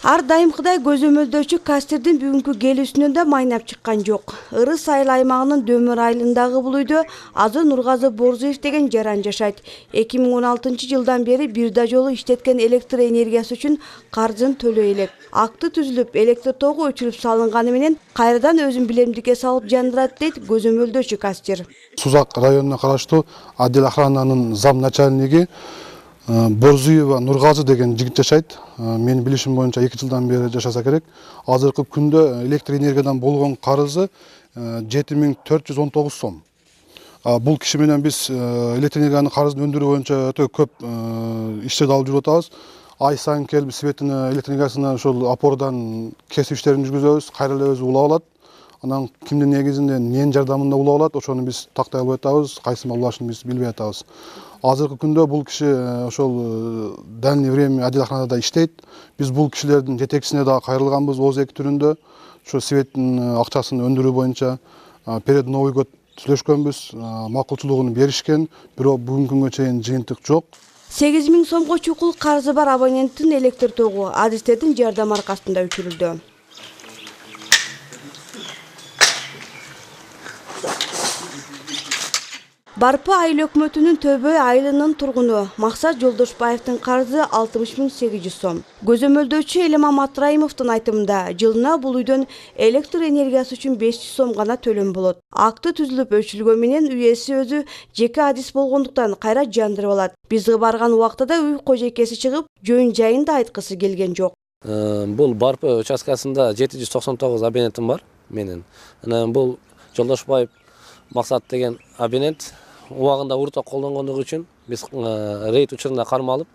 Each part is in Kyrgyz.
Ар дайымкыдай көзөмөлдөөчү Кастердин бүгүнкү келүүсүнөн да майнап чыккан жок. Ырыс айыл аймагынын Дөмөр айылындагы бул үйдө Азы Нургазы Борзуев деген жаран жашайт. 2016-жылдан бери бир да жолу иштеткен электр энергиясы үчүн каржын төлөй элек. Акты түзүлүп, электр тогу өчүрүп салынганы менен кайрадан өзүн билемдикке салып жандырат дейт көзөмөлдөөчү Кастер. Сузак районуна караштуу отдел охрананын зам начальниги Борзуева Нургазы деген жигит жашайт. Менин билишим боюнча 2 жылдан бери жашаса керек. Азыркы күндө электр энергиядан болгон карызы 7419 сом. Бул киши менен биз электр энергиянын карызын өндүрүү боюнча өтө көп иштерди алып жүрүп атабыз. Ай сайын келип светин электр энергиясына ошол опордон кесип иштерин жүргүзөбүз. Кайра эле өзү улап алат. Анан кимдин негизинде, эмненин жардамында улап алат, ошону биз тактай албай атабыз. Кайсы улашын биз билбей атабыз. Азыркы күндө бул киши ошол дальний время отдел охранада иштейт. Биз бул кишилердин жетекчисине да кайрылганбыз ОЗЭК түрүндө. Ошо светтин акчасын өндүрүү боюнча перед Новый год сүйлөшкөнбүз. Макулчулугун беришкен, бирок бүгүнкү күнгө чейин жыйынтык жок. 8000 сомго чукул карзы бар абоненттин электр тогу адистердин жардамы аркасында өчүрүлдү. Барпы айыл өкмөтүнүн Төбө айылынын тургуну Максат Жолдошбаевдин карзы 60800 сом. Көзөмөлдөөчү Элемам Атраимовдун айтымында жылына бул үйдөн электр энергиясы үчүн 500 сом гана төлөм болот. Акты түзүлүп өчүрүлгөн менен үй ээси өзү жеке адис болгондуктан кайра жандырып алат. Бизге барган убактыда үй кожойкеси чыгып, жөн жайын да айткысы келген жок. Бул Барпы участкасында 799 абонентим бар менин. Анан бул Жолдошбаев Максат деген абонент убагында уртак колдонгондугу үчүн биз рейд учурунда кармалып,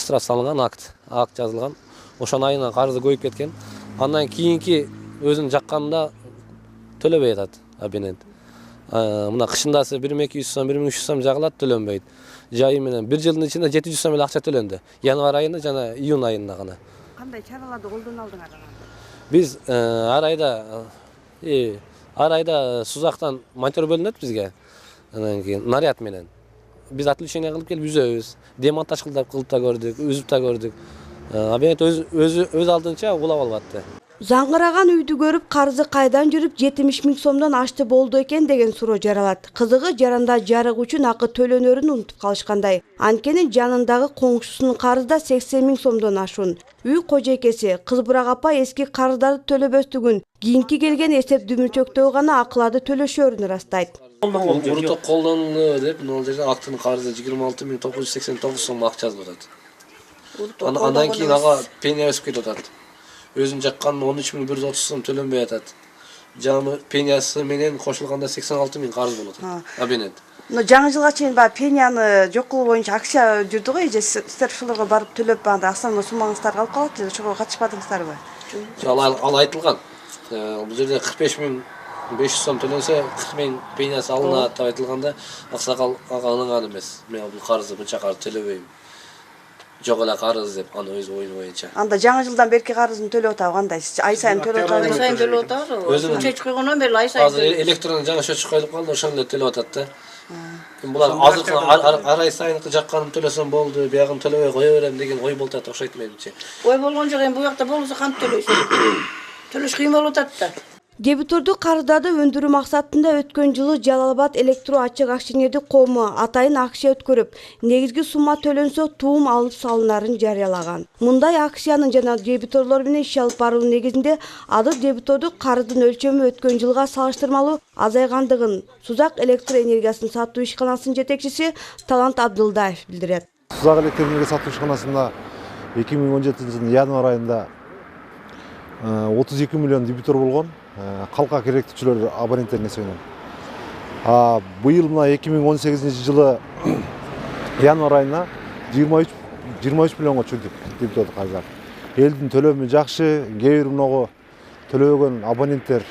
штраф салынган, акт жазылган. Ошон айынан карызы көйүп кеткен. Андан кийинки өзүнүн жакканында төлөбөй атат абонент. Мына кышындасы 1200 сом, 1300 сом жагылат, төлөнбөйт. Жайы менен 1 жылдын ичинде 700 сом эле акча төлөндү. Январь айында жана июнь айында гана. Кандай чараларды колдоно алдыңар? Биз ар айда Сузактан монтер бөлүнөт бизге. Анан кийин наряд менен биз отключение кылып келип үзөбүз. Демонтаж кылып да көрдүк, үзүп да көрдүк. Абонент өз алдынча улап албатты. Заңгыраган үйдү көрүп, карзы кайдан жүрүп 70 000 сомдон ашты болду экен деген суроо жаралат. Кызыгы жаранда жарык үчүн акы төлөнөрүн унутуп калышкандай. Анткени жанындагы коңшусунун карызы да 80 000 сомдон ашуун. Үй кожойкеси Кызбырак апа эски карыздарды төлөбөстүгүн, кийинки келген эсеп дүмүрчөктөгү гана акыларды төлөшөрүн ырастайт. Уртак колдонду деп, бул жерде актын карызы 26989 сом акча жазылып атат. Андан кийин ага пеня өсүп кетип атат. Өзүн жаккан 13130 сом төлөнбөй атат. Жамы пенясы менен кошулганда 86 000 карыз болот абонент. Жаңы жылга чейин пеняны жок кылуу боюнча акча жүрдү го, эже сиздер ушуларга барып төлөп банда основной суммаңыздар калып калат, же ошого катышпадыңыздарбы? Ал айтылган. Бул жерде 45500 сом төлөнсө 40 000 пенясы алынат деп айтылганда, аксакал ага ынанган эмес. Мен бул карызды мынча карыз төлөбөйм. Жок эле карыз деп, аны өз оюну боюнча. Анда жаңы жылдан берки карызын төлөп атабы кандай? Ай сайын төлөп атабы? Ай сайын төлөп атабы. Счетчик койгондон бери ай сайын. Азыр электрондун жаңы счетчик коюлуп калды, ошону эле төлөп атат да. Булар азыр ар ай сайынкы жакканын төлөсөм болду, биягын төлөбөй кое берем деген ой болуп атат, окшойт менимче. Ой болгон жок, эми бу жакта болсо кантип төлөйсүң? Төлөш кыйын болуп атат да. Дебиторду карыздарды өндүрүү максатында өткөн жылы Жалалбад электро ачык акционердик коому атайын акция өткөрүп, негизги сумма төлөнсө туум алып салынарын жарыялаган. Мындай акциянын жана дебиторлор менен иш алып баруу негизинде азыр дебиторду карыздын өлчөмү өткөн жылга салыштырмалуу азайгандыгын Сузак электр энергиясын сатуу ишканасынын жетекчиси Талант Абдылдаев билдирет. Сузак электр энергия сатуу ишканасында 2017 январь айында 32 миллион дебитор болгон. Калка керектүүчүлөр абоненттердин эсебинен. Быйыл мына 2018 жылы январь айына 23 миллионго чүрдүк дебиторду карыздар. Элдин төлөмү жакшы, кээ бир многу төлөбөгөн абоненттер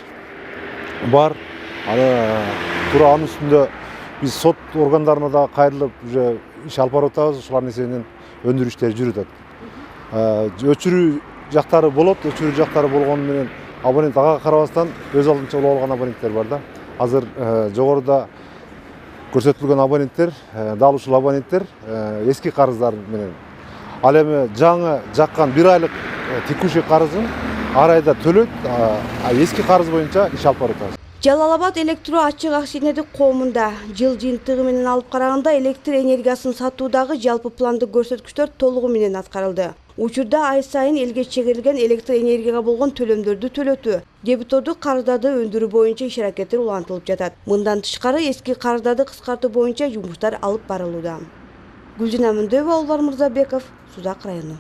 бар. Туура анын үстүндө биз сот органдарына да кайрылып уже иш алып барып атабыз, ушулардын эсебинен өндүрүү иштери жүрүп атат. Өчүрүү жактары болот, өчүрүү жактары болгону менен абонент ага карабастан өз алдынча улап алган абоненттер бар да. Азыр жогоруда көрсөтүлгөн абоненттер, дал ушул абоненттер эски карыздар менен. Ал эми жаңы жаккан 1 айлык текущий карызын ар айда төлөйт, эски карыз боюнча иш алып барып атабыз. Жалал-Абад электро ачык акченедик коомунда жыл жыйынтыгы менен алып караганда электр энергиясын сатуудагы жалпы пландык көрсөткүчтөр толугу менен аткарылды. Учурда ай сайын элге чегерилген электр энергияга болгон төлөмдөрдү төлөтүү, дебитордук карыздарды өндүрүү боюнча иш аракеттер улантылып жатат. Мындан тышкары эски карыздарды кыскартуу боюнча жумуштар алып барылууда. Гүлжина Мөндөгова, Улар Мырзабеков, Сузак району.